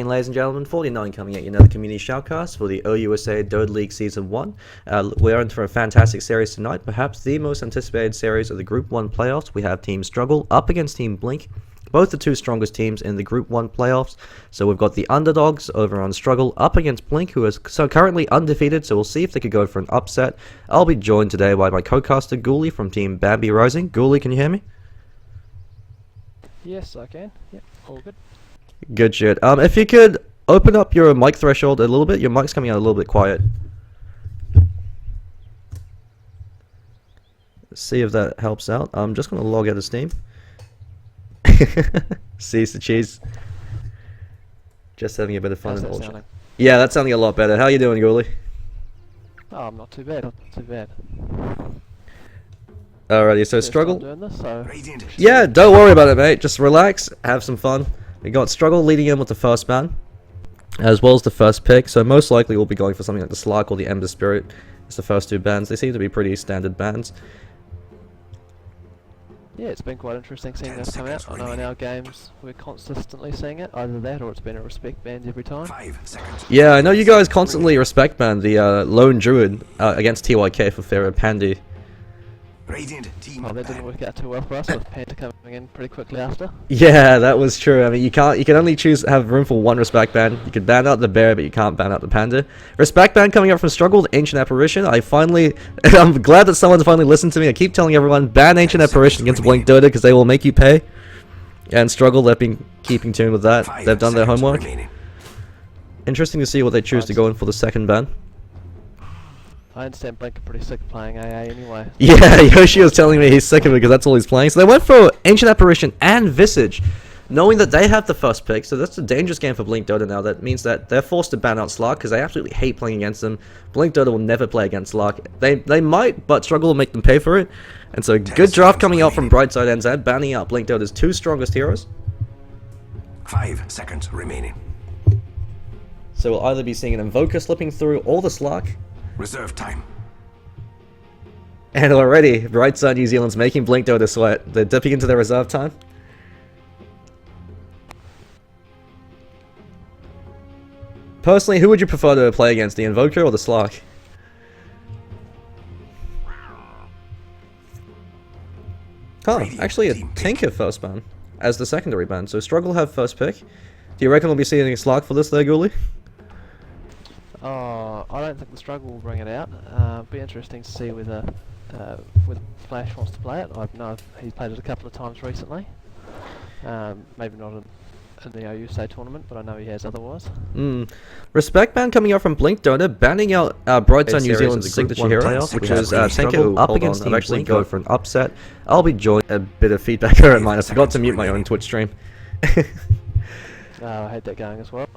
Ladies and gentlemen, 49 coming at you another community shoutcast for the OUSA Dota League Season 1. We're in for a fantastic series tonight, perhaps the most anticipated series of the Group 1 playoffs. We have Team Struggle up against Team Blink, both the two strongest teams in the Group 1 playoffs. So we've got the underdogs over on Struggle up against Blink, who is currently undefeated, so we'll see if they could go for an upset. I'll be joined today by my co-caster Ghouly from Team BambiRising. Ghouly, can you hear me? Yes, I can. Yep, all good. Good shit. If you could open up your mic threshold a little bit, your mic's coming out a little bit quiet. See if that helps out. I'm just gonna log out of Steam. Seize the cheese. Just having a bit of fun and bullshit. Yeah, that's sounding a lot better. How you doing, Ghouly? Oh, I'm not too bad. Not too bad. Alrighty, so First Struggle. time doing this, so Yeah, don't worry about it, mate. Just relax, have some fun. We got Struggle leading in with the first ban, as well as the first pick. So most likely we'll be going for something like the Slark or the Ember Spirit. It's the first two bans. They seem to be pretty standard bans. yeah, it's been quite interesting seeing this come out. I know in our games we're consistently seeing it, either that or it's been a respect ban every time. Yeah, I know you guys constantly respect ban the Lone Druid against TYK for Pharaoh Pandy. Oh, that didn't work out too well for us with Panda coming in pretty quickly after. Yeah, that was true. I mean, you can only have room for one respect ban. You can ban out the bear, but you can't ban out the panda. Respect ban coming up from Struggle, the Ancient Apparition. I'm glad that someone finally listened to me. I keep telling everyone, ban Ancient Apparition against Blink Dota because they will make you pay. And Struggle, they've been keeping tune with that. They've done their homework. Interesting to see what they choose to go in for the second ban. I understand Blink are pretty sick of playing AA anyway. Yeah, Yoshi was telling me he's sick of it because that's all he's playing. So they went for Ancient Apparition and Visage, knowing that they have the first pick. So that's a dangerous game for Blink Dota now. That means that they're forced to ban out Slark because they absolutely hate playing against them. Blink Dota will never play against Slark. They might, but Struggle will make them pay for it. And so good draft coming out from Brightside NZ, banning out Blink Dota's two strongest heroes. 5 seconds remaining. So we'll either be seeing an Invoker slipping through or the Slark. Reserve time. And already, Brightside New Zealand's making Blink Dota sweat. They're dipping into their reserve time. Personally, who would you prefer to play against, the Invoker or the Slark? Huh, actually a Tinker first ban as the secondary ban, so Struggle have first pick. Do you reckon we'll be seeing a Slark for this there, Ghouly? Oh, I don't think the Struggle will bring it out. Be interesting to see whether Flash wants to play it. I know he's played it a couple of times recently. Maybe not in the OUSA tournament, but I know he has otherwise. Respect ban coming out from Blink Dota, banning out Brightside New Zealand's signature hero, which is Tinker up against Team Blink. Go for an upset. I'll be joined. A bit of feedback here at mine. I forgot to mute my own Twitch stream. I had that going as well.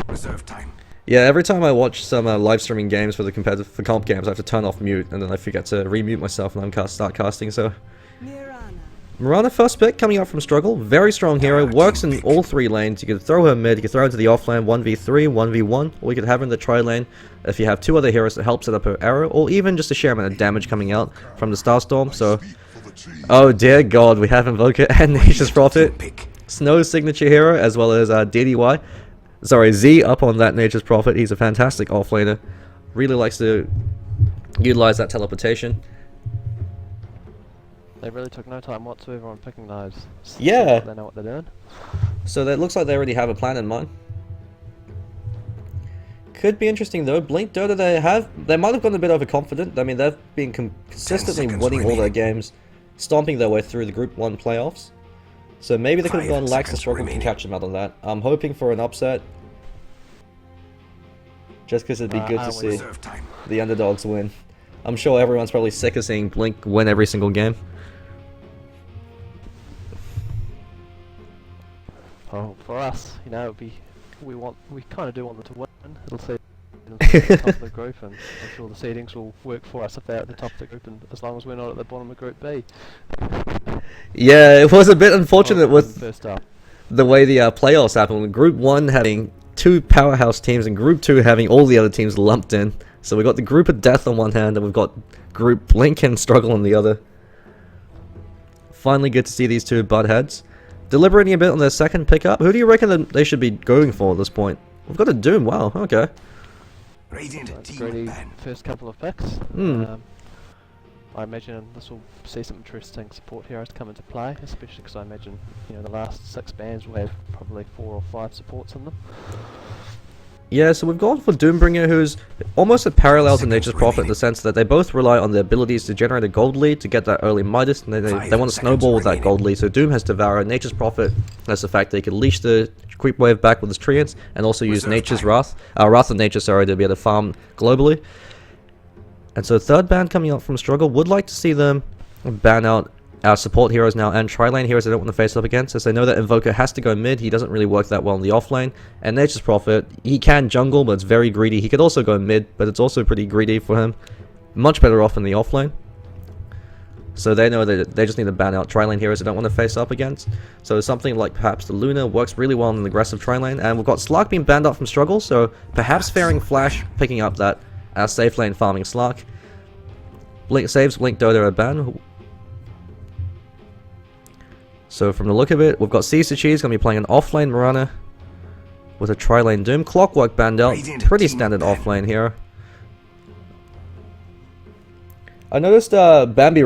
Reserve time. Yeah, every time I watch some live streaming games for comp games, I have to turn off mute, and then I forget to remute myself when I start casting. So, Mirana first pick coming out from Struggle, very strong hero, works in all three lanes. You could throw her mid, you could throw her to the off lane 1v3, 1v1, or you could have her in the tri lane if you have two other heroes that help set up her arrow, or even just a sheer amount of damage coming out from the Starstorm. So, oh dear God, we have Invoker and Nature's Prophet, Snow's signature hero, as well as DDY. Sorry, Z up on that Nature's Prophet. He's a fantastic offlaner. Really likes to utilize that teleportation. They really took no time whatsoever on picking those. Yeah. They know what they're doing. So that looks like they already have a plan in mind. Could be interesting though. Blink Dota, they might have gone a bit overconfident. I mean, they've been consistently winning all their games, stomping their way through the Group 1 playoffs. So maybe they could have gone lax and Struggle can catch them out on that. I'm hoping for an upset. Just because it'd be good to see the underdogs win. I'm sure everyone's probably sick of seeing Blink win every single game. Oh, for us, you know, we kind of do want them to win. It'll see them at the top of the group, and I'm sure the seedings will work for us if they're at the top of the group, and as long as we're not at the bottom of Group B. Yeah, it was a bit unfortunate with the way the playoffs happened. With Group 1 having two powerhouse teams and Group 2 having all the other teams lumped in. So we've got the Group of Death on one hand and we've got Group Blink and Struggle on the other. Finally good to see these two butt heads. deliberating a bit on their second pickup. Who do you reckon that they should be going for at this point? We've got a Doom, wow, okay. Radiant team Greedy ban. first couple of picks. Hmm. I imagine this will see some interesting support heroes come into play, especially because I imagine the last 6 bans will have probably 4 or 5 supports in them. Yeah, so we've gone for Doombringer, who's almost a parallel to Nature's Prophet in the sense that they both rely on their abilities to generate a gold lead to get that early Midas, and they want to snowball with that gold lead. So Doom has Devourer, Nature's Prophet has the fact that he can leash the creep wave back with his Treants, and also use Nature's Wrath, Wrath of Nature, sorry, to be able to farm globally. And so third ban coming up from Struggle, would like to see them ban out our support heroes now and tri-lane heroes they don't want to face up against, as they know that Invoker has to go mid. He doesn't really work that well in the offlane. And Nature's Prophet, he can jungle, but it's very greedy. He could also go mid, but it's also pretty greedy for him. Much better off in the offlane. So they know that they just need to ban out tri-lane heroes they don't want to face up against. So something like perhaps the Luna works really well in an aggressive tri-lane. And we've got Slark being banned out from Struggle, so perhaps Faring Flash picking up that safe lane farming Slark. Saves Blink Dodo a ban. So from the look of it, we've got Caesar Cheese going to be playing an offlane Mirana with a tri-lane Doom. Clockwork banned out, pretty standard offlane hero. I noticed Bambi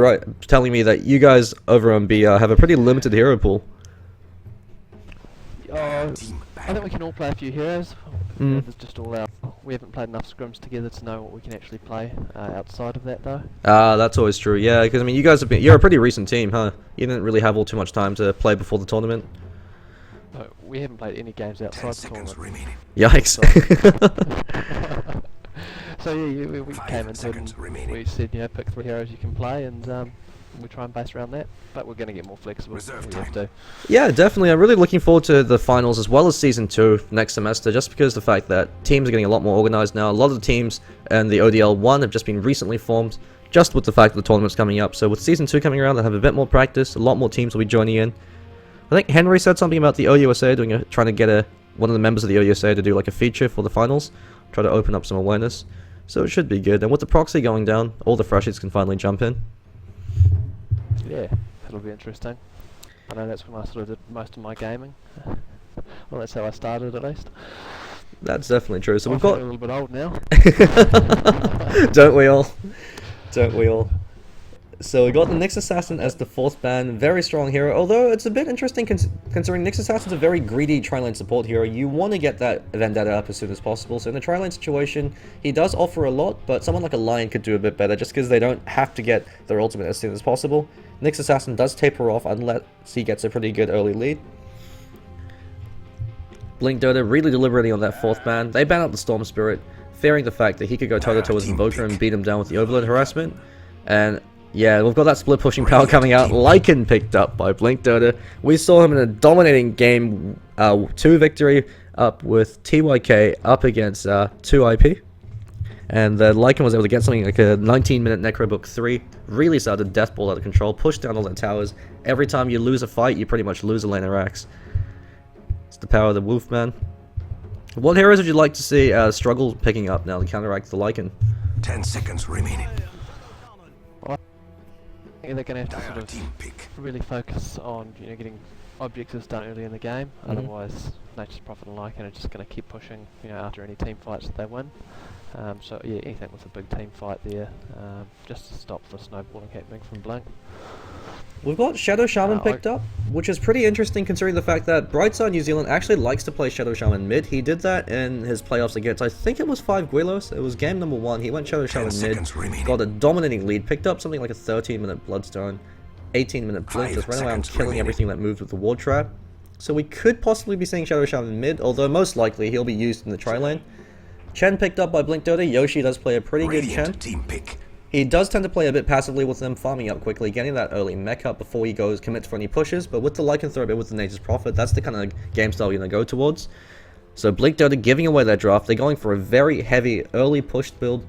telling me that you guys over on B have a pretty limited hero pool. I think we can all play a few heroes. There's just we haven't played enough scrims together to know what we can actually play outside of that, though. That's always true. Yeah, because I mean, you guys you're a pretty recent team, huh? You didn't really have all too much time to play before the tournament. No, we haven't played any games outside the tournament. Remaining. Yikes. So yeah, we came into it and we said, pick 3 heroes you can play, and we try and base around that. But we're going to get more flexible. We have to. Yeah, definitely. I'm really looking forward to the finals as well as Season 2 next semester, just because the fact that teams are getting a lot more organized now. A lot of the teams and the ODL 1 have just been recently formed, just with the fact that the tournament's coming up. So with Season 2 coming around, they'll have a bit more practice. A lot more teams will be joining in. I think Henry said something about the OUSA trying to get one of the members of the OUSA to do like a feature for the finals, try to open up some awareness. So it should be good. And with the proxy going down, all the freshies can finally jump in. Yeah, that'll be interesting. I know that's when I sort of did most of my gaming. Well, that's how I started at least. That's definitely true. So I we've feel got a little bit old now. Don't we all? Don't we all? So we got the Nyx Assassin as the 4th ban, very strong hero, although it's a bit interesting considering Nyx Assassin's a very greedy tri-lane support hero. You want to get that Vendetta up as soon as possible, so in the tri-lane situation, he does offer a lot, but someone like a Lion could do a bit better just because they don't have to get their ultimate as soon as possible. Nyx Assassin does taper off unless he gets a pretty good early lead. Blink Dodo really deliberating on that 4th ban. They ban out the Storm Spirit, fearing the fact that he could go toe-to-toe with Invoker and beat him down with the Overload harassment. And yeah, we've got that split pushing power coming out. Lycan picked up by Blink Dodo. We saw him in a dominating game 2 victory up with TYK up against 2IP. And Lycan was able to get something like a 19-minute Necrobook 3. Really started Death Ball out of control, pushed down all the towers. Every time you lose a fight, you pretty much lose a lane of racks. It's the power of the Wolfman. What heroes would you like to see struggle picking up now to counteract the Lycan? 10 seconds remaining. I think they're going to have to sort of really focus on getting objectives done early in the game. Otherwise, Nature's Prophet and Lycan are just going to keep pushing after any team fights that they win. So yeah, anything with a big team fight there, just to stop the snowballing happening from Blink. We've got Shadow Shaman picked up, which is pretty interesting considering the fact that Brightside New Zealand actually likes to play Shadow Shaman mid. He did that in his playoffs against, I think it was 5 Guilos. It was game number 1. He went Shadow Shaman mid, got a dominating lead, picked up something like a 13-minute Bloodstone, 18-minute Blink, just ran around killing everything that moved with the Ward Trap. So we could possibly be seeing Shadow Shaman mid, although most likely he'll be used in the tri-lane. Chen picked up by Blink Dodo. Yoshi does play a pretty good Chen. Team pick. He does tend to play a bit passively with them, farming up quickly, getting that early mech up before he commits for any pushes, but with the Lycanthrope, with the Nature's Prophet, that's the kind of game style you're going to go towards. So Blink Dodo giving away their draft, they're going for a very heavy early pushed build,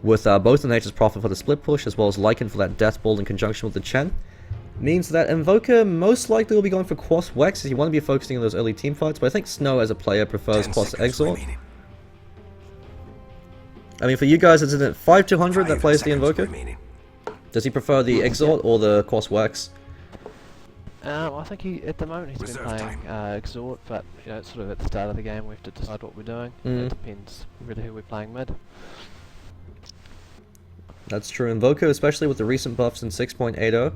with both the Nature's Prophet for the split push, as well as Lycan for that death ball in conjunction with the Chen. Means that Invoker most likely will be going for Quas Wex, as you want to be focusing on those early team fights, but I think Snow as a player prefers Quas Exort. I mean, for you guys, isn't it 5200 that plays the Invoker? Does he prefer the Exort or the Quas Wax? I think at the moment he's Reserve been playing exort, but it's sort of at the start of the game we have to decide what we're doing. It depends really who we're playing mid. That's true. Invoker, especially with the recent buffs in 6.80,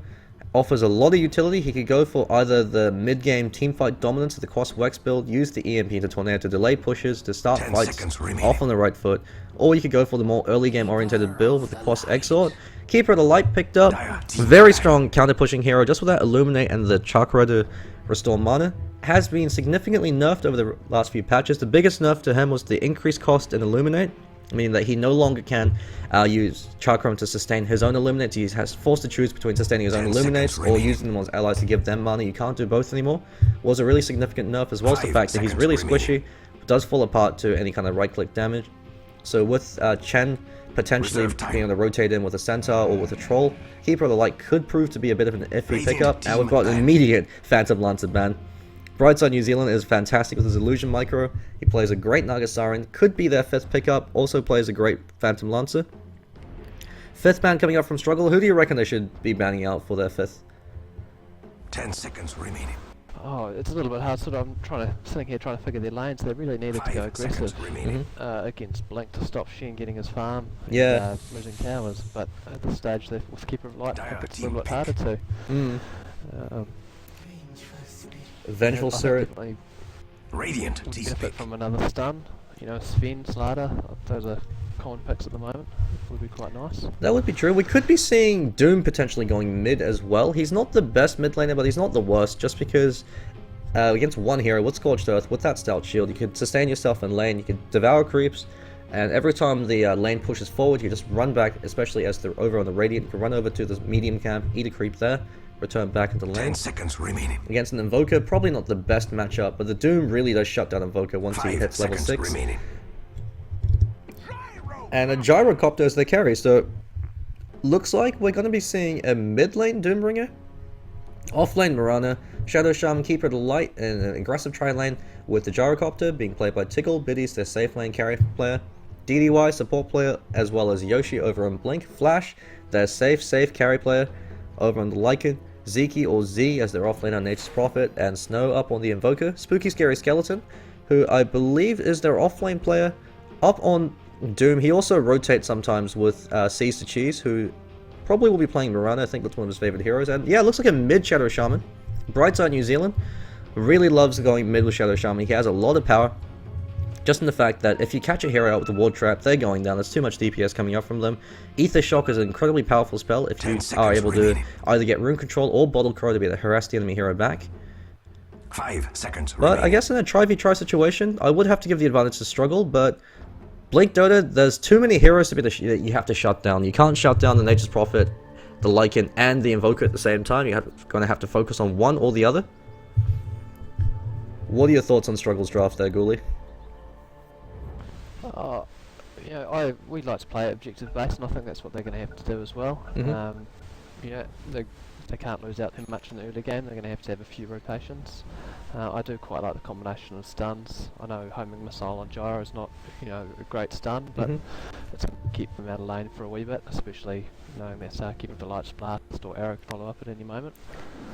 offers a lot of utility. He could go for either the mid-game teamfight dominance of the quas Wex build, use the EMP to tornado to delay pushes, to start 10 fights seconds remaining. off on the right foot, or you could go for the more early game oriented build with the quas exort. Keeper of the Light picked up. Very strong counter pushing hero just with that Illuminate and the Chakra to restore mana. Has been significantly nerfed over the last few patches. The biggest nerf to him was the increased cost in Illuminate, meaning that he no longer can use Chakram to sustain his own Illuminates. He has forced to choose between sustaining his own Illuminates or using them as allies to give them mana. You can't do both anymore. Was a really significant nerf, as well as the fact that he's really squishy, does fall apart to any kind of right-click damage. So with Chen potentially being able to rotate in with a Centaur or with a Troll, Keeper of the Light could prove to be a bit of an iffy pickup, and we've got an immediate Phantom Lancer ban. Brightside New Zealand is fantastic with his Illusion Micro. He plays a great Nagasaren, could be their 5th pickup, also plays a great Phantom Lancer. 5th ban coming up from Struggle. Who do you reckon they should be banning out for their 5th? 10 seconds remaining. Oh, it's a little bit hard. Sort of, I'm sitting here trying to figure their lanes. They really needed to go 5 seconds aggressive remaining. against Blink to stop Chen getting his farm. Yeah. And, losing towers, but at this stage, with Keeper of Light, I think it's a little bit harder to. Vengeful I think Spirit. definitely Radiant would team benefit pick. from another stun. Sven, Slider, those are common picks at the moment. Would be quite nice. That would be true. We could be seeing Doom potentially going mid as well. He's not the best mid laner, but he's not the worst, just because against one hero with Scorched Earth, with that Stout Shield, you could sustain yourself in lane, you could devour creeps, and every time the lane pushes forward, you just run back, especially as they're over on the Radiant, you can run over to the medium camp, eat a creep there, return back into the 10 lane. seconds remaining. Against an Invoker, probably not the best matchup, but the Doom really does shut down Invoker once he 5 hits level seconds 6. remaining. And a Gyrocopter as they carry, so looks like we're going to be seeing a mid lane Doombringer, off lane Mirana, Shadow Shaman, Keeper of the Light, and an aggressive tri lane with the Gyrocopter being played by Tickle, Biddy's their safe lane carry player, DDY support player, as well as Yoshi over on Blink, Flash, their safe carry player over on the Lycan, Zeki or Z as their offlaner Nature's Prophet, and Snow up on the Invoker, Spooky Scary Skeleton, who I believe is their offlane player, up on Doom. He also rotates sometimes with Seas to Cheese, who probably will be playing Mirana. I think that's one of his favorite heroes. And yeah, it looks like a mid Shadow Shaman. Brightside New Zealand really loves going mid with Shadow Shaman. He has a lot of power, just in the fact that if you catch a hero out with a ward trap, they're going down. There's too much DPS coming up from them. Ether Shock is an incredibly powerful spell if you are able to either get Rune Control or Bottle Crow to be able to harass the enemy hero back. 5 seconds But remaining. I guess in a try-v-try situation, I would have to give the advantage to Struggle, but Blink Dota, there's too many heroes to be that you have to shut down. You can't shut down the Nature's Prophet, the Lycan, and the Invoker at the same time. You're going to have to focus on one or the other. What are your thoughts on Struggle's draft there, Ghouly? We like to play it objective based, and I think that's what they're going to have to do as well. They can't lose out too much in the early game. They're going to have a few rotations. I do quite like the combination of stuns. I know homing missile on Gyro is not, a great stun, but it's going to keep them out of lane for a wee bit, especially knowing that Keeper of the Light's blast or arrow can follow up at any moment.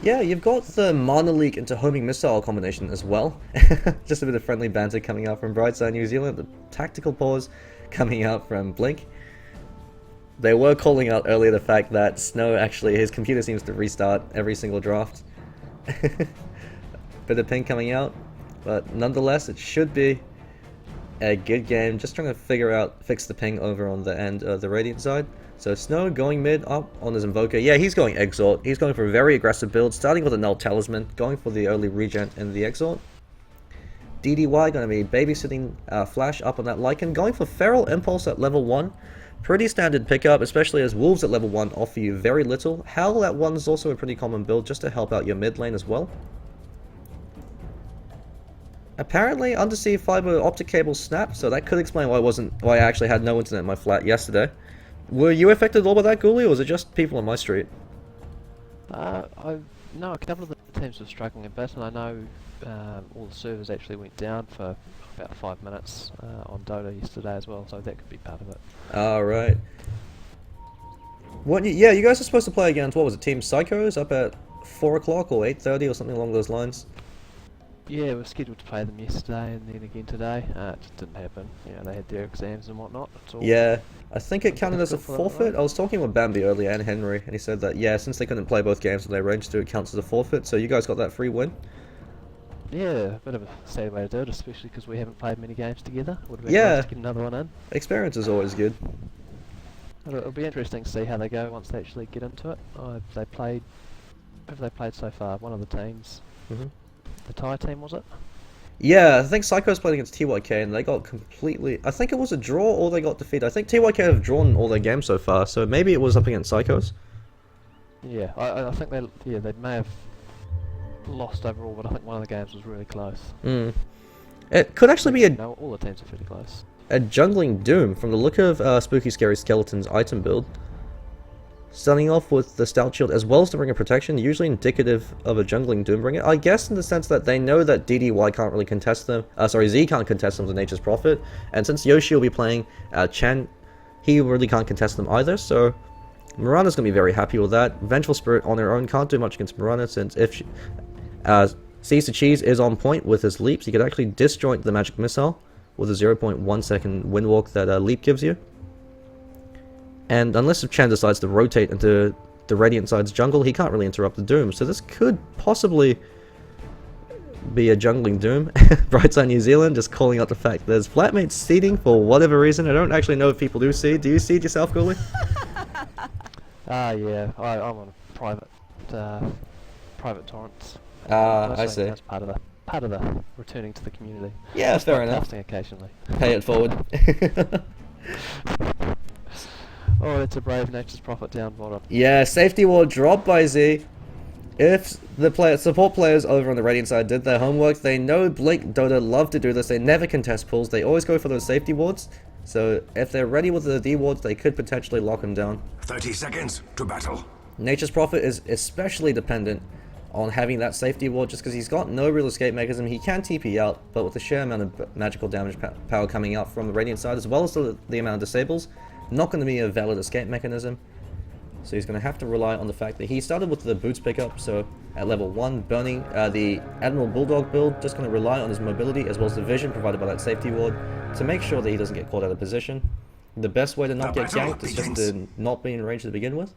Yeah, you've got the Mana Leak into homing missile combination as well. Just a bit of friendly banter coming out from Brightside New Zealand. The tactical pause coming out from Blink. They were calling out earlier the fact that Snow actually, his computer seems to restart every single draft. Bit of ping coming out, but nonetheless it should be a good game. Just trying to fix the ping over on the end of the Radiant side. So Snow going mid up on his Invoker. Yeah, he's going Exort. He's going for a very aggressive build, starting with a Null Talisman, going for the early regen in the Exort. DDY going to be babysitting Flash up on that Lycan, going for Feral Impulse at level 1. Pretty standard pickup, especially as Wolves at level 1 offer you very little. Howl at 1 is also a pretty common build, just to help out your mid lane as well. Apparently, undersea fiber optic cable snapped, so that could explain why I actually had no internet in my flat yesterday. Were you affected at all by that, Ghouly, or was it just people on my street? No, a couple of the teams were struggling a bit, and I know all the servers actually went down for about 5 minutes on Dota yesterday as well, so that could be part of it. Alright. Yeah, you guys are supposed to play against, what was it, Team Psychos up at 4 o'clock or 8:30 or something along those lines. Yeah, we were scheduled to play them yesterday and then again today. It just didn't happen. You know, they had their exams and whatnot. It's all Yeah, I think it counted as a difficult for that, forfeit. right? I was talking with Bambi earlier and Henry, and he said that, yeah, since they couldn't play both games when they arranged to, it counts as a forfeit, so you guys got that free win. Yeah, a bit of a sad way to do it, especially because we haven't played many games together. Would have been Yeah. nice to get another one in. Experience is always good. It'll be interesting to see how they go once they actually get into it. Who have they played so far? One of the teams. Mhm. The Thai team, was it? Yeah, I think Psychos played against TYK and they got completely... I think it was a draw or they got defeated. I think TYK have drawn all their games so far, so maybe it was up against Psychos. Yeah, I think they may have lost overall, but I think one of the games was really close. It could actually be No, all the teams are fairly close. a jungling Doom from the look of Spooky Scary Skeleton's item build. Starting off with the Stout Shield as well as the Ring of Protection, usually indicative of a jungling Doombringer. I guess in the sense that they know that DDY can't really contest them. Z can't contest them with Nature's Prophet. And since Yoshi will be playing Chen, he really can't contest them either. So Mirana's going to be very happy with that. Vengeful Spirit on her own can't do much against Mirana since if she... Seize the Cheese is on point with his leaps. He could actually disjoint the Magic Missile with a 0.1 second wind walk that leap gives you. And unless if Chen decides to rotate into the Radiant side's jungle, he can't really interrupt the Doom. So this could possibly be a jungling Doom. Brightside New Zealand just calling out the fact there's flatmate seeding for whatever reason. I don't actually know if people do seed. Do you seed yourself, Ghouly? Yeah, I'm on private torrents. I see. That's part of the returning to the community. Yeah, fair enough. Casting occasionally. Pay it forward. Oh, it's a brave Nature's Prophet down bottom. Yeah, safety ward dropped by Z. If the support players over on the Radiant side did their homework, they know Blink Dota love to do this. They never contest pulls. They always go for those safety wards. So if they're ready with the D wards, they could potentially lock them down. 30 seconds to battle. Nature's Prophet is especially dependent on having that safety ward just because he's got no real escape mechanism. He can TP out, but with the sheer amount of magical damage power coming out from the Radiant side as well as the amount of disables, not going to be a valid escape mechanism. So he's going to have to rely on the fact that he started with the boots pickup, so at level 1, burning the Admiral Bulldog build, just going to rely on his mobility as well as the vision provided by that safety ward to make sure that he doesn't get caught out of position. The best way to not get ganked is just to not be in range to begin with.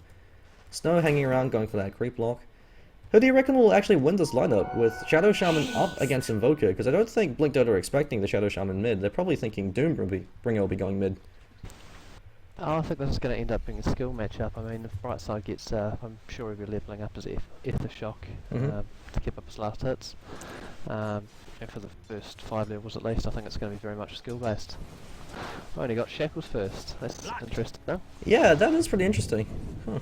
Snow hanging around going for that creep block. Who do you reckon will actually win this lineup with Shadow Shaman up against Invoker? Because I don't think Blink Dota are expecting the Shadow Shaman mid. They're probably thinking Doombringer will be going mid. I think this is going to end up being a skill matchup. I mean, if Brightside gets, I'm sure he'll be leveling up his the shock to keep up his last hits. And for the first 5 levels at least, I think it's going to be very much skill based. I only got Shackles first. That's interesting, no? Yeah, that is pretty interesting. Huh.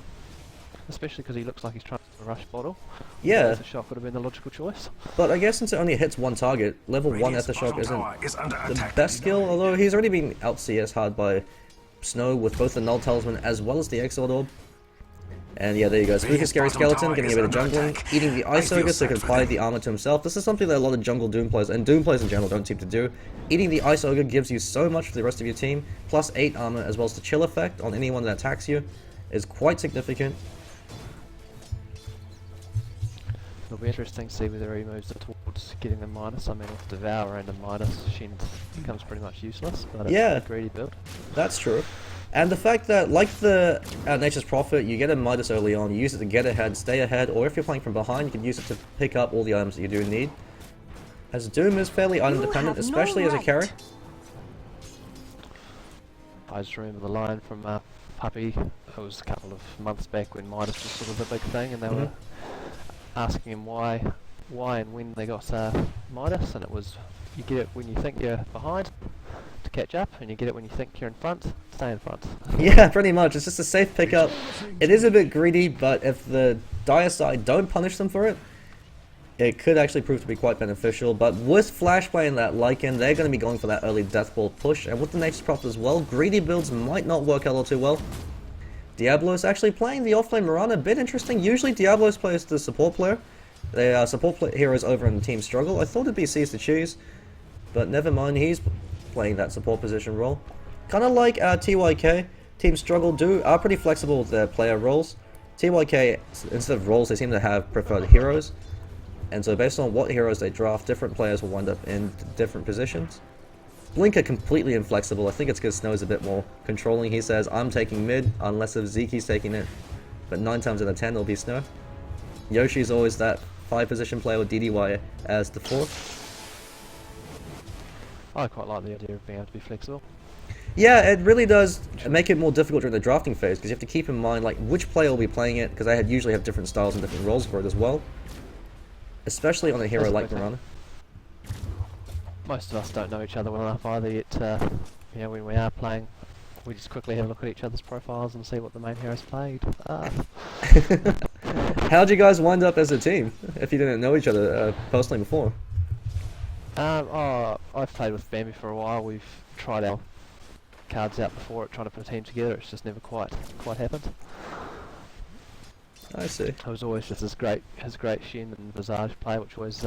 Especially because he looks like he's trying to rush bottle. Yeah. The shock would have been the logical choice. But I guess since it only hits one target, level 1 Shock isn't the best skill, although he's already been out CS hard by Snow with both the Null Talisman as well as the Exort Orb. And yeah, there you go. Spooky Scary Skeleton getting a bit of jungling, eating the Ice Ogre so he can apply the armor to himself. This is something that a lot of jungle Doom players, and Doom players in general, don't seem to do. Eating the Ice Ogre gives you so much for the rest of your team, plus 8 armor as well as the chill effect on anyone that attacks you is quite significant. It'll be interesting to see whether he moves towards getting the minus. I mean, with Devour and a minus, Shen becomes pretty much useless, but it's a greedy build. That's true. And the fact that, like the Nature's Prophet, you get a Midas early on, you use it to get ahead, stay ahead, or if you're playing from behind, you can use it to pick up all the items that you do need. As Doom is fairly item dependent, especially as a carry. I just remember the line from Puppy, it was a couple of months back when Midas was sort of the big thing, and they were asking him why and when they got Midas, and it was, you get it when you think you're behind to catch up, and you get it when you think you're in front, stay in front. Yeah, pretty much. It's just a safe pickup. It is a bit greedy, but if the dire side don't punish them for it, it could actually prove to be quite beneficial. But with Flashplay and that Lycan, they're going to be going for that early Death Ball push, and with the Nature's Prophet as well, greedy builds might not work out all too well. Diablo's actually playing the offlane Mirana, a bit interesting. Usually Diablo's plays the support player. They are support heroes over in Team Struggle. I thought it'd be Seize the Cheese, but never mind, he's playing that support position role. Kind of like TYK, Team Struggle are pretty flexible with their player roles. TYK, instead of roles, they seem to have preferred heroes. And so based on what heroes they draft, different players will wind up in different positions. Blink are completely inflexible. I think it's because Snow's a bit more controlling. He says, I'm taking mid, unless if Zeke's taking it. But 9 times out of 10, it'll be Snow. Yoshi's always that 5 position player with DDY as the 4th. I quite like the idea of being able to be flexible. Yeah, it really does make it more difficult during the drafting phase, because you have to keep in mind like which player will be playing it, because they usually have different styles and different roles for it as well. Especially on a hero like Mirana. Most of us don't know each other well enough either, yet you know, when we are playing, we just quickly have a look at each other's profiles and see what the main hero's played. How'd you guys wind up as a team, if you didn't know each other personally before? I've played with Bambi for a while. We've tried our cards out before it, trying to put a team together. It's just never quite happened. I see. It was always just his great Chen and Visage play, which always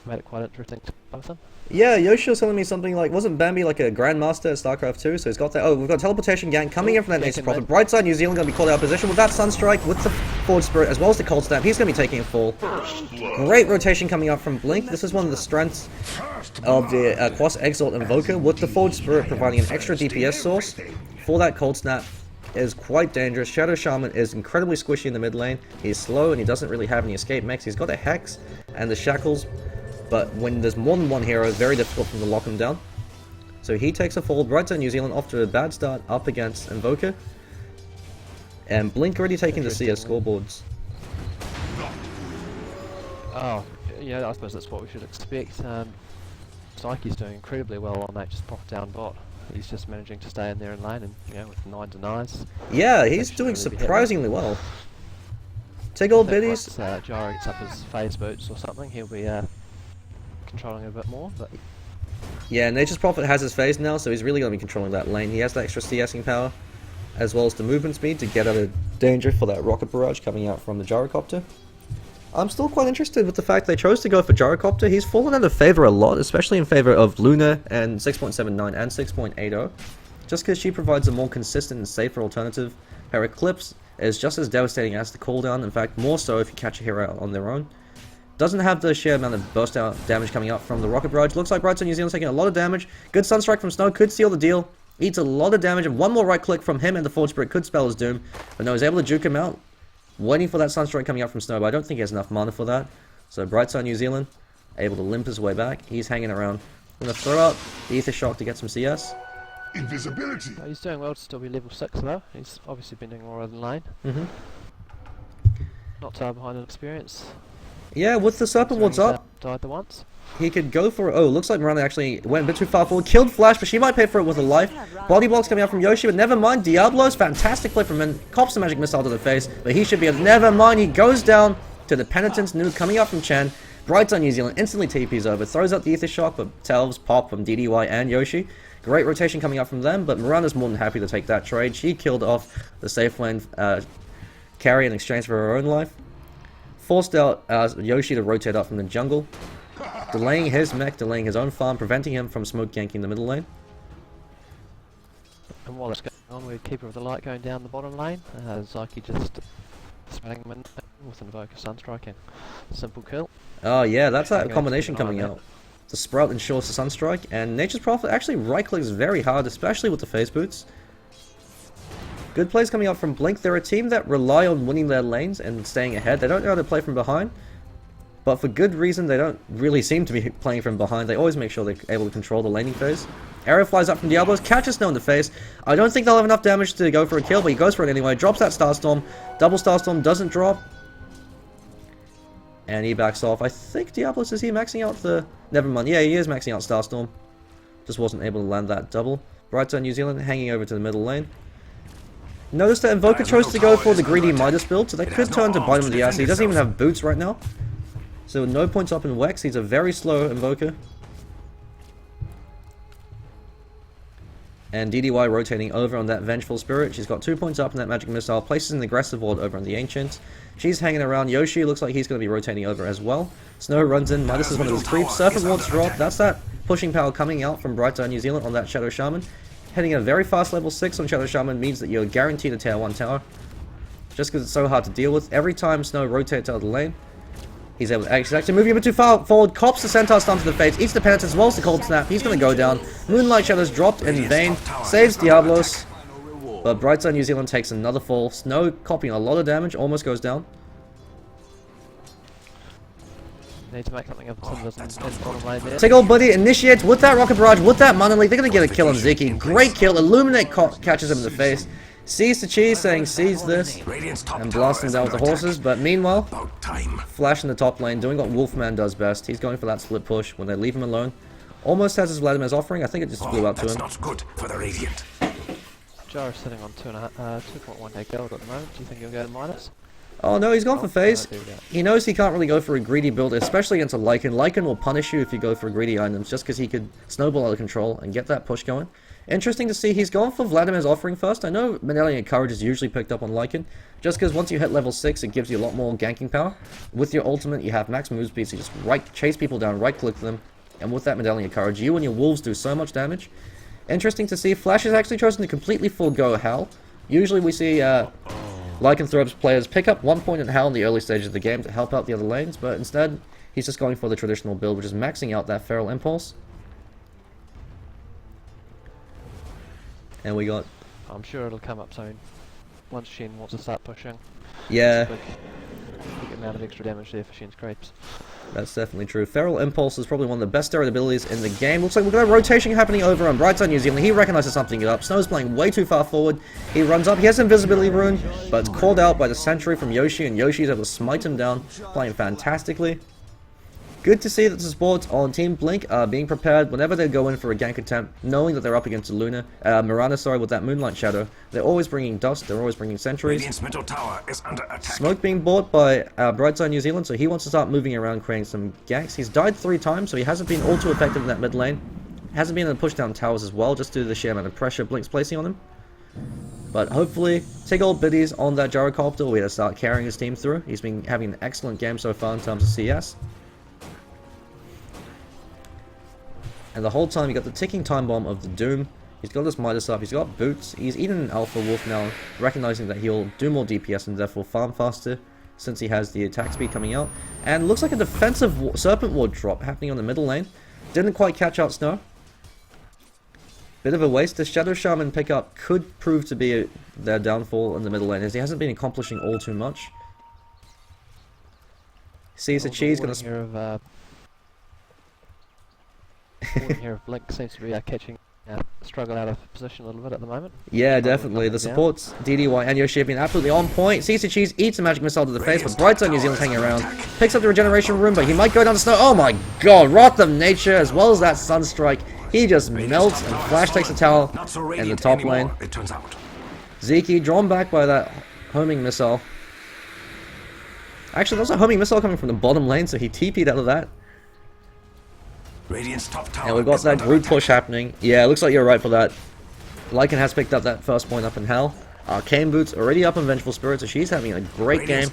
made it quite interesting to play with him. Yeah, Yoshi was telling me something like, wasn't Bambi like a Grandmaster at StarCraft 2? So he's got that. Oh, we've got Teleportation Gang coming in from that next Prophet. Brightside New Zealand going to be called out of position with that Sunstrike, with the Forward Spirit, as well as the Cold Snap. He's going to be taking a fall. Great rotation coming up from Blink. This is one of the strengths of the quas, exort, Invoker, with the Forward Spirit providing an extra DPS source for that Cold Snap. Is quite dangerous. Shadow Shaman is incredibly squishy in the mid lane. He's slow and he doesn't really have any escape mechs. He's got a Hex and the Shackles, but when there's more than one hero, it's very difficult for him to lock him down. So he takes a fall. Brightside New Zealand off to a bad start up against Invoker. And Blink already taking the CS scoreboards. Oh, yeah, I suppose that's what we should expect. Psyche's doing incredibly well on that just pop down bot. He's just managing to stay in there in lane and, you know, with 9 denies. Yeah, he's doing surprisingly well. Take old biddies. Once Gyro gets up his phase boots or something, he'll be controlling it a bit more. But yeah, Nature's Prophet has his phase now, so he's really going to be controlling that lane. He has the extra CSing power, as well as the movement speed to get out of danger for that rocket barrage coming out from the Gyrocopter. I'm still quite interested with the fact they chose to go for Gyrocopter. He's fallen out of favor a lot, especially in favor of Luna and 6.79 and 6.80, just because she provides a more consistent and safer alternative. Her Eclipse is just as devastating as the cooldown, in fact more so if you catch a hero out on their own. Doesn't have the sheer amount of burst out damage coming up from the rocket barrage. Looks like Brightside New Zealand's taking a lot of damage. Good Sunstrike from Snow could seal the deal. Eats a lot of damage, and one more right click from him and the Forge Spirit could spell his doom. But no, he's able to juke him out. Waiting for that Sunstrike coming up from Snow, but I don't think he has enough mana for that. So Brightside New Zealand, able to limp his way back. He's hanging around. Gonna throw out the Ether Shock to get some CS. Invisibility. he's doing well to still be level 6 though. He's obviously been doing more than lane. Not far behind in experience. Yeah, with the Serpent Ward's up, Died the once. he could go for it. Oh, looks like Mirana actually went a bit too far forward. Killed Flash, but she might pay for it with a life. Body blocks coming out from Yoshi, but never mind. Diablo's fantastic play from him. Cops the magic missile to the face, but he should be able to. Never mind. He goes down to the Penitence nuke coming up from Chen. Brightside New Zealand instantly TPs over. Throws out the Ether Shock, but Telves pop from DDY and Yoshi. Great rotation coming up from them, but Mirana's more than happy to take that trade. She killed off the safe lane carry in exchange for her own life. Forced out Yoshi to rotate up from the jungle, delaying his mech, delaying his own farm, preventing him from smoke ganking the middle lane. And while it's going on, we're Keeper of the Light going down the bottom lane. Zyke just spreading him in with Invoker Sunstriking. Simple kill. Oh yeah, that's that combination coming out. The Sprout ensures the Sunstrike, and Nature's Prophet actually right-clicks very hard, especially with the phase boots. Good plays coming up from Blink. They're a team that rely on winning their lanes and staying ahead. They don't know how to play from behind, but for good reason they don't really seem to be playing from behind. They always make sure they're able to control the laning phase. Arrow flies up from Diablos, catches Snow in the face. I don't think they'll have enough damage to go for a kill, but he goes for it anyway. Drops that Starstorm. Double Starstorm doesn't drop. And he backs off. I think Diablos, is he maxing out the... Never mind. Yeah, he is maxing out Starstorm. Just wasn't able to land that double. Brightside New Zealand hanging over to the middle lane. Notice that Invoker chose to go for the greedy Midas build, so that could turn to bite him in the ass. He doesn't even have boots right now. So no points up in Wex. He's a very slow Invoker. And DDY rotating over on that Vengeful Spirit. She's got 2 points up in that Magic Missile. Places an Aggressive Ward over on the Ancient. She's hanging around. Yoshi looks like he's going to be rotating over as well. Snow runs in. Midas is one of his creeps. Serpent Ward's drop. That's that pushing power coming out from Brightside New Zealand on that Shadow Shaman. Hitting a very fast level 6 on Shadow Shaman means that you're guaranteed a tier 1 tower. just because it's so hard to deal with. Every time Snow rotates out of the lane, he's actually moving a bit too far forward, cops the Centaur stun to the face, eats the penance as well as the cold snap. He's going to go down. Moonlight Shadow's dropped in vain, saves Diablos, but Brightside New Zealand takes another fall. Snow copying a lot of damage, almost goes down. Need to make something of the Timbers in bottom lane there. Take old buddy initiates with that rocket barrage, with that mana leak. They're going to get a kill on Ziki. Great kill. Illuminate catches him in the face. Sees the cheese saying seize this and blasting down with the horses, but meanwhile Flash in the top lane doing what Wolfman does best. He's going for that split push when they leave him alone. Almost has his Vladimir's offering. I think it just flew out to him. Not good for the Radiant. Gyro's sitting on 2.1k gold at the moment. Do you think he'll go to minus? Oh no, he's gone for phase. He knows he can't really go for a greedy build, especially against a Lycan. Lycan will punish you if you go for greedy items, just because he could snowball out of control and get that push going. Interesting to see, he's gone for Vladimir's offering first. I know Medallion Courage is usually picked up on Lycan, just because once you hit level 6, it gives you a lot more ganking power. With your ultimate, you have max move speed, so you just chase people down, right-click them, and with that Medallion Courage, you and your wolves do so much damage. Interesting to see, Flash has actually chosen to completely forego Hal. Usually we see Lycanthrope's players pick up 1 point in Hal in the early stages of the game to help out the other lanes, but instead, he's just going for the traditional build, which is maxing out that Feral Impulse. And we got... I'm sure it'll come up soon. Once Chen wants to start pushing. Yeah. Big amount of extra damage there for Shen's creeps. That's definitely true. Feral Impulse is probably one of the best steroid abilities in the game. Looks like we've got a rotation happening over on Brightside New Zealand. He recognizes something up. Snow's playing way too far forward. He runs up. He has Invisibility Rune, but it's called out by the Sentry from Yoshi, and Yoshi's able to smite him down, playing fantastically. Good to see that the supports on Team Blink are being prepared whenever they go in for a gank attempt, knowing that they're up against a Mirana, with that Moonlight Shadow. They're always bringing dust, they're always bringing sentries. Radiant's middle tower is under attack. Smoke being bought by Brightside New Zealand, so he wants to start moving around, creating some ganks. He's died 3 times, so he hasn't been all too effective in that mid lane. Hasn't been able to push down towers as well, just due to the sheer amount of pressure Blink's placing on him. But hopefully, take old biddies on that Gyrocopter, we're going to start carrying his team through. He's been having an excellent game so far in terms of CS. And the whole time you got the ticking time bomb of the Doom. He's got his Midas up, he's got boots, he's eaten an Alpha Wolf now, recognizing that he'll do more DPS and therefore farm faster, since he has the attack speed coming out. And looks like a defensive Serpent Ward drop happening on the middle lane. Didn't quite catch out Snow. Bit of a waste. The Shadow Shaman pickup could prove to be their downfall in the middle lane, as he hasn't been accomplishing all too much. Sees the cheese, gonna... here of Blink seems to be catching struggle out of position a little bit at the moment. Yeah, definitely. The supports, DDY and Yoshi have been absolutely on point. Sees the cheese, eats a magic missile to the face, but Brightside New Zealand's hanging around. Picks up the regeneration room, but he might go down to Snow. Oh my god, Wrath of Nature, as well as that Sunstrike. He just melts, and Flash takes the tower in the top lane. Ziki drawn back by that homing missile. Actually, there was a homing missile coming from the bottom lane, so he TP'd out of that. And we've got that group push happening. Yeah, it looks like you're right for that. Lycan has picked up that first point up in Hell. Arcane Boots already up in Vengeful Spirit, so she's having a great game.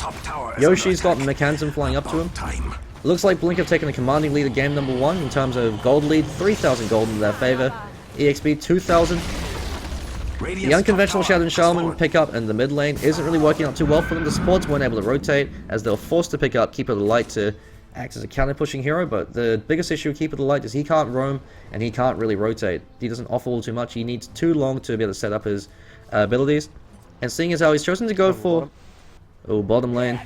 Yoshi's got Mechanism flying up to him. Looks like Blink have taken a commanding lead at game number 1 in terms of gold lead. 3,000 gold in their favor. EXP 2,000. The unconventional Shadow Shaman pickup in the mid lane isn't really working out too well for them. The supports weren't able to rotate, as they were forced to pick up Keeper of the Light to acts as a counter-pushing hero, but the biggest issue with Keeper of the Light is he can't roam, and he can't really rotate. He doesn't offer all too much. He needs too long to be able to set up his abilities. And seeing as how he's chosen to go for... Oh, bottom lane.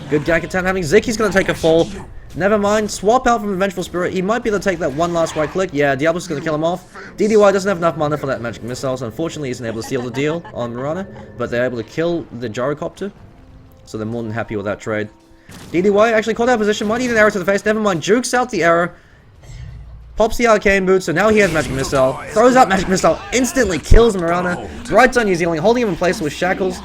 Good gank attempt having Ziki's going to take a fall. Never mind, swap out from a Vengeful Spirit. He might be able to take that one last right click. Yeah, Diablo's going to kill him off. DDY doesn't have enough mana for that magic missile, so unfortunately he's unable to seal the deal on Mirana, but they're able to kill the Gyrocopter, so they're more than happy with that trade. DDY actually caught out position, might need an arrow to the face, never mind, jukes out the arrow, pops the Arcane Boot, so now he has Magic Missile, throws out Magic Missile, instantly kills Mirana, Brightside New Zealand, holding him in place with shackles,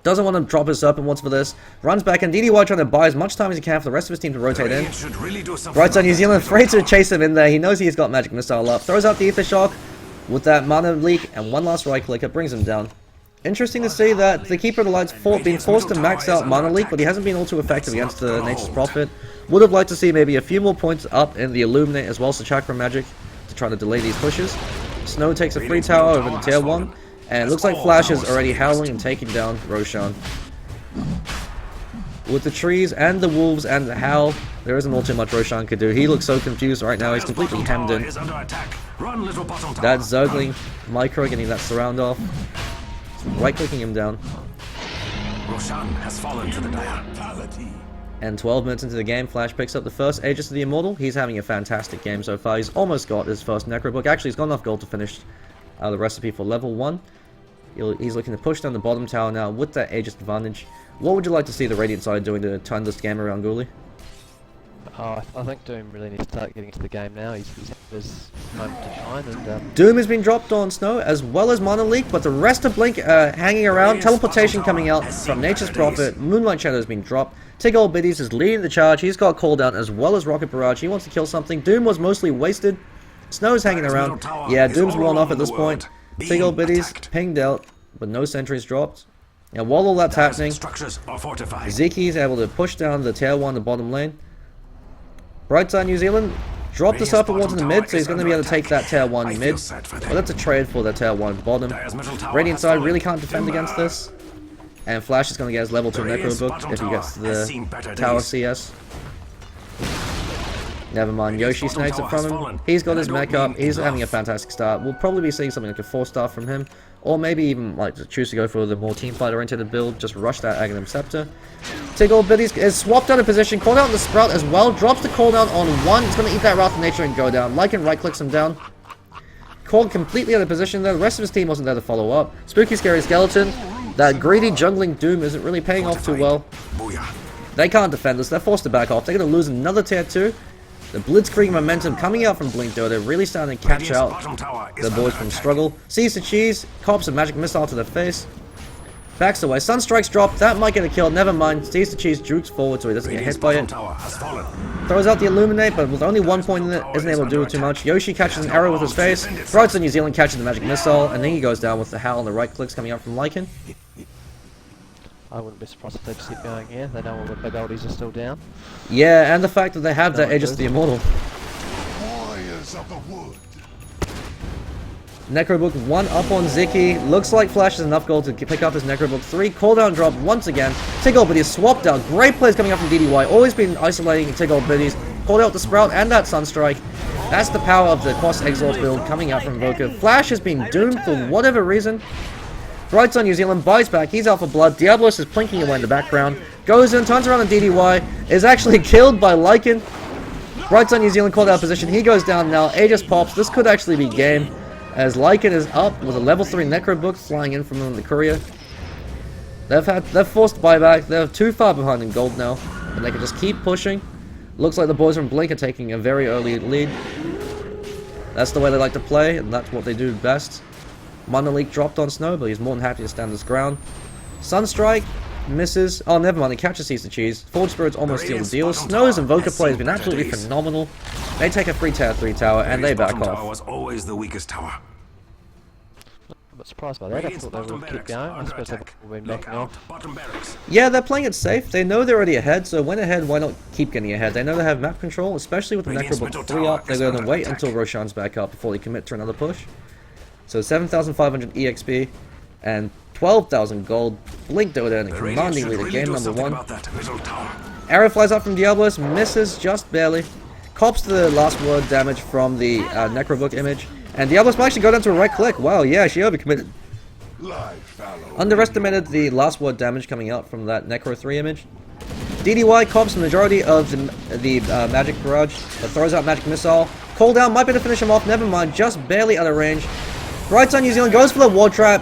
doesn't want to drop his Serpent Wards for this, runs back in, DDY trying to buy as much time as he can for the rest of his team to rotate in, Brightside New Zealand afraid to chase him in there, he knows he's got Magic Missile up, throws out the Ether Shock with that mana leak, and one last right click, it brings him down. Interesting to see that the Keeper of the Light's been forced to max out Mana Leak, but he hasn't been all too effective against the Nature's Prophet. Would have liked to see maybe a few more points up in the Illuminate as well as the Chakra Magic to try to delay these pushes. Snow takes a free tower over the tier 1. And it looks like Flash is already howling and taking down Roshan. With the trees and the wolves and the howl, there isn't all too much Roshan could do. He looks so confused right now, he's completely hemmed in. That Zergling micro getting that surround off. Right clicking him down. Roshan has fallen to the dire. And 12 minutes into the game, Flash picks up the first Aegis of the Immortal. He's having a fantastic game so far. He's almost got his first Necro book. Actually, he's got enough gold to finish the recipe for level 1. He's looking to push down the bottom tower now with that Aegis advantage. What would you like to see the Radiant side doing to turn this game around, Ghouly? Oh, I think Doom really needs to start getting into the game now. He's had his moment to shine, and Doom has been dropped on Snow as well as Mana Leak, but the rest of Blink hanging around. Teleportation coming out from Nature's Prophet. Moonlight Shadow has been dropped. Tig Old Biddies is leading the charge. He's got called out as well as Rocket Barrage. He wants to kill something. Doom was mostly wasted. Snow's hanging around. Yeah, Doom's worn off at this point. Tig Old Biddies pinged out, but no sentries dropped. And while all that's happening, Ziki is able to push down the tier 1 the bottom lane. Brightside New Zealand dropped the Serpent Ward to the mid, so he's going to be able to take that tier 1 mid. But that's a trade for the tier 1 bottom. Radiant side really can't defend against this. And Flash is going to get his level 2 Necro book if he gets to the tower CS. Never mind, Yoshi snakes it from him. He's got his mech up, he's having a fantastic start. We'll probably be seeing something like a 4-star from him. Or maybe even like choose to go for the more teamfight oriented build, just rush that Aghanim Scepter. Tiggle Biddies is swapped out of position, called out on the Sprout as well, drops the cooldown on 1, it's going to eat that Wrath of Nature and go down. Lycan right clicks him down. Called completely out of position there, the rest of his team wasn't there to follow up. Spooky Scary Skeleton, that greedy jungling Doom isn't really paying off too well. They can't defend us, they're forced to back off, they're going to lose another tier 2. The Blinkzkrieg momentum coming out from Blink though, they're really starting to catch out the boys from Struggle. Sees the cheese, cops a magic missile to their face. Backs away, Sunstrike's dropped, that might get a kill, never mind. Sees the cheese, jukes forward so he doesn't get hit by it. Throws out the Illuminate, but with only 1 point in it, isn't able to do too much. Yoshi catches an arrow with his face, Brightside New Zealand catches the magic missile, and then he goes down with the howl and the right clicks coming out from Lycan. I wouldn't be surprised if they just keep going here. They know all the big oldies are still down. Yeah, and the fact that they have that Aegis of the Immortal. Necrobook 1 up on Ziki. Looks like Flash has enough gold to pick up his Necrobook 3. Cooldown drop once again. Tig Old Biddies swapped out. Great plays coming up from DDY. Always been isolating Tig Old Biddies. Called out the Sprout and that Sunstrike. That's the power of the quas exort build coming out from Invoker. Flash has been doomed for whatever reason. Brightside New Zealand buys back, he's out for blood, Diablos is plinking away in the background, goes in, turns around on DDY, is actually killed by Lycan. Brightside New Zealand called out position, he goes down now, Aegis pops, this could actually be game, as Lycan is up with a level 3 Necro book flying in from the courier. They've forced buyback, they're too far behind in gold now, and they can just keep pushing. Looks like the boys from Blink are taking a very early lead. That's the way they like to play, and that's what they do best. Mana Leak dropped on Snow, but he's more than happy to stand his ground. Sunstrike misses. Oh, never mind. He catches Sees the Cheese. Forge Spirit's almost steal the deal. Snow's Invoker play has been absolutely phenomenal. They take a free tier 3 tower and they back off. Was always the weakest tower. I'm not surprised by that. I thought they would keep going. I suppose they've been backing off. Yeah, they're playing it safe. They know they're already ahead, so when ahead, why not keep getting ahead? They know they have map control, especially with the Necrobook 3 up. They're going to wait until Roshan's back up before they commit to another push. So 7,500 EXP and 12,000 gold. Blink Dota in a commanding lead at game number 1. Arrow flies up from Diablos, misses just barely. Cops the last word damage from the Necrobook image. And Diablos might actually go down to a right click. Wow, yeah, she overcommitted. Underestimated the last word damage coming out from that Necro 3 image. DDY cops the majority of the magic barrage, but throws out magic missile. Cooldown might be able to finish him off, never mind, just barely out of range. Brightside New Zealand goes for the ward trap,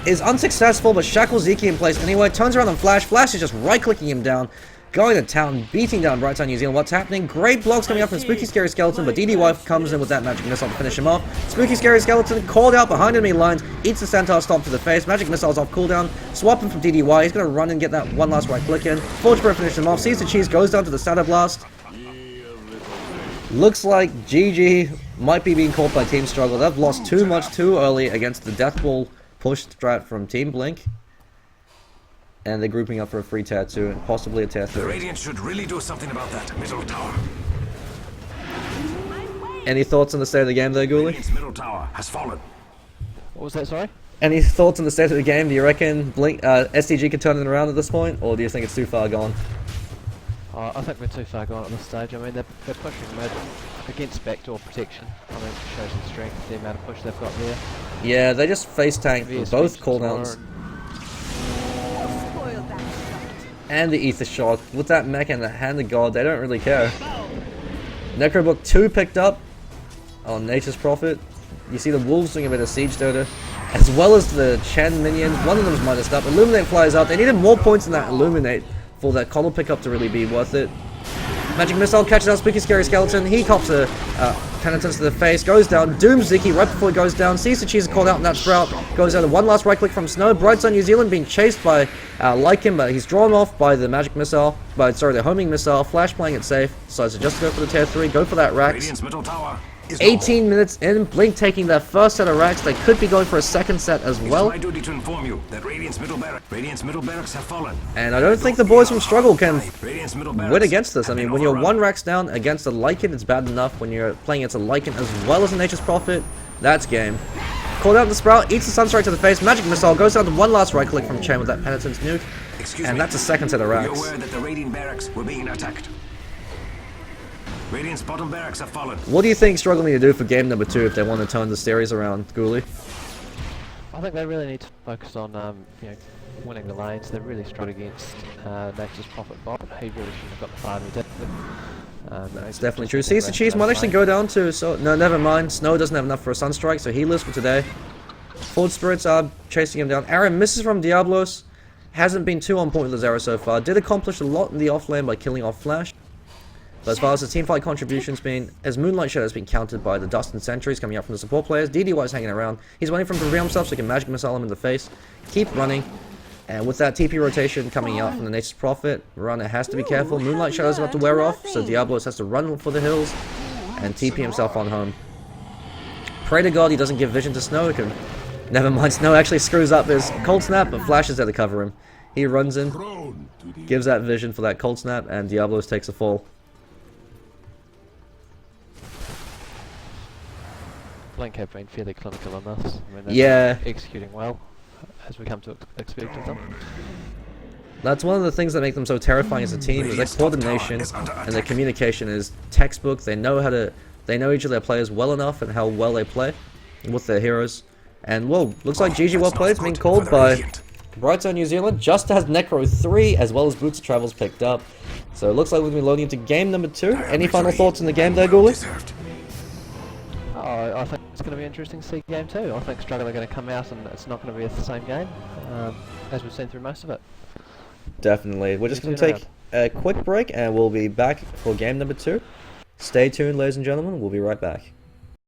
is unsuccessful, but shackles Ziki in place anyway, turns around on Flash, Flash is just right-clicking him down, going to town, beating down Brightside New Zealand. What's happening? Great blocks coming up from Spooky Scary Skeleton, but DDY comes in with that magic missile to finish him off. Spooky Scary Skeleton called out behind enemy lines, eats the Centaur stomp to the face, magic missile's off cooldown, swapping from DDY, he's going to run and get that one last right click in. Forge Spirit finishes him off, sees the cheese, goes down to the Shadow Blast. Looks like GG might be being caught by Team Struggle. They've lost too much too early against the Death Ball push strat from Team Blink. And they're grouping up for a free tier 2 and possibly a tier 3. The Radiant should really do something about that middle tower. Any thoughts on the state of the game there, Ghouly? Radiant's middle tower has fallen. What was that, sorry? Any thoughts on the state of the game? Do you reckon SDG could turn it around at this point, or do you think it's too far gone? I think we're too far gone at this stage. I mean, they're pushing mid against backdoor protection. I mean, it shows the strength, the amount of push they've got there. Yeah, they just face tank both cooldowns. And the Ether Shot. With that mech and the Hand of God, they don't really care. Necrobook 2 picked up on Nature's Prophet. You see the Wolves doing a bit of siege there, as well as the Chen minions. One of them's minused up. Illuminate flies out. They needed more points than that Illuminate for that Coddle pickup to really be worth it. Magic Missile catches out Spooky Scary Skeleton. He cops a penitence to the face, goes down. Doombringer right before he goes down. Sees the cheese called out in that sprout. Goes out. One last right click from Snow. Brightside New Zealand being chased by Lycan, but he's drawn off by the Magic Missile. The homing missile. Flash playing it safe. Decides to just go for the tier 3. Go for that Rax. Radiant's middle tower is 18 minutes in. Blink taking their first set of Rax. They could be going for a second set as well. It's my duty to inform you that Radiant's middle barracks have fallen. And I don't think the boys from Struggle can Radiant's middle win barracks against this. I have mean, been when you're overrun. 1 Rax down against a Lycan, it's bad enough. When you're playing against a Lycan as well as a Nature's Prophet, that's game. Called out the Sprout, eats the Sunstrike to the face. Magic Missile goes down to one last right click from Chen with that Penitence nuke. And that's a second set of Are you Rax. aware that the Radiant barracks were being attacked? Radiant's bottom barracks have fallen. What do you think Struggle need to do for game number 2 if they want to turn the series around, Ghouly? I think they really need to focus on winning the lanes. They're really strong against Nature's Prophet bot. He really shouldn't have got the farm he did. That's definitely true. Sees the cheese managed to go down to... No, never mind. Snow doesn't have enough for a Sunstrike, so he lives for today. Forward Spirits are chasing him down. Aaron misses from Diablos. Hasn't been too on point with his arrow so far. Did accomplish a lot in the offlane by killing off Flash. But as far as the teamfight contribution's been, as Moonlight Shadow has been countered by the Dust and Sentries coming out from the support players, DDY's hanging around. He's waiting for him to reveal himself so he can Magic Missile him in the face. Keep running. And with that TP rotation coming out from the Nature's Prophet, Mirana has to be careful. Moonlight Shadow's about to wear off, so Diablos has to run for the hills and TP himself on home. Pray to God he doesn't give vision to Snow. Never mind, Snow actually screws up his Cold Snap, but Flash is there to cover him. He runs in, gives that vision for that Cold Snap, and Diablos takes a fall. Blink have been fairly clinical in this. I mean, Yeah. been executing well, as we come to expect of them. That's one of the things that make them so terrifying as a team, is their coordination and their communication is textbook. They know each of their players well enough and how well they play with their heroes. And well, looks like GG well played. It's being called by Brightside New Zealand, just as Necro 3 as well as Boots of Travel's picked up. So it looks like we're going to be loading into game number 2. Any final thoughts in the game there, Ghouly? I think it's going to be interesting to see game 2. I think Struggle are going to come out and it's not going to be the same game, as we've seen through most of it. Definitely. We're just going to take a quick break and we'll be back for game number 2. Stay tuned, ladies and gentlemen. We'll be right back.